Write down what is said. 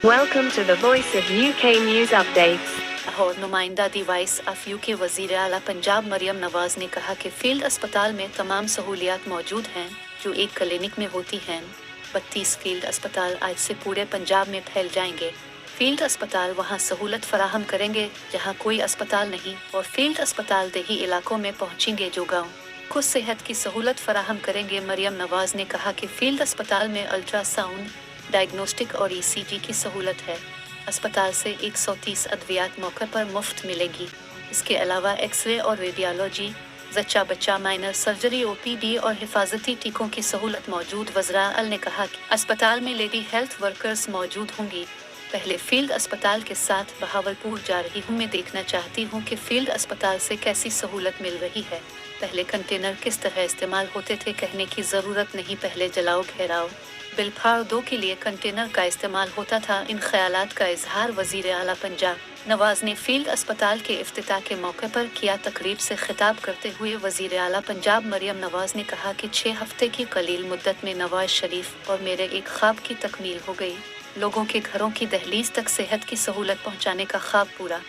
Welcome to the Voice of UK News Updates. Lahore नुमाइंदा दी voice of UK वज़ीर आला पंजाब मरियम नवाज ने कहा कि फील्ड अस्पताल में तमाम सहूलियात मौजूद हैं जो एक क्लिनिक में होती हैं। 32 फील्ड अस्पताल आज से पूरे पंजाब में फैल जाएंगे। फील्ड अस्पताल वहां सहूलत फराहम करेंगे जहां कोई अस्पताल नहीं, और फील्ड अस्पताल देही इलाकों में पहुंचेंगे जो गाँव को सेहत की सहूलत फराहम करेंगे। मरियम नवाज ने कहा कि फील्ड अस्पताल में अल्ट्रासाउंड, डायग्नोस्टिक और ECG की सहूलत है। अस्पताल से 130 अद्वियात मौके पर मुफ्त मिलेगी। इसके अलावा एक्सरे और रेडियोलॉजी, जच्चा बच्चा माइनर सर्जरी, OPD और हिफाजती टीकों की सहूलत मौजूद। वज़रा अल ने कहा कि अस्पताल में लेडी हेल्थ वर्कर्स मौजूद होंगी। पहले फील्ड अस्पताल के साथ बहावलपुर जा रही हूँ, मैं देखना चाहती हूँ कि फील्ड अस्पताल से कैसी सहूलत मिल रही है। पहले कंटेनर किस तरह इस्तेमाल होते थे कहने की ज़रूरत नहीं, पहले जलाओ घेराव बिलफाड़ दो के लिए कंटेनर का इस्तेमाल होता था। इन ख्यालात का इजहार वज़ीर आला पंजाब नवाज ने फील्ड अस्पताल के इफ्तिताह के मौके पर किया। तकरीब से खिताब करते हुए वज़ीर आला पंजाब मरियम नवाज ने कहा कि 6 हफ्ते की कलील मुद्दत में नवाज शरीफ और मेरे एक ख्वाब की तकमील हो गई। लोगों के घरों की दहलीज तक सेहत की सहूलत पहुंचाने का ख्वाब पूरा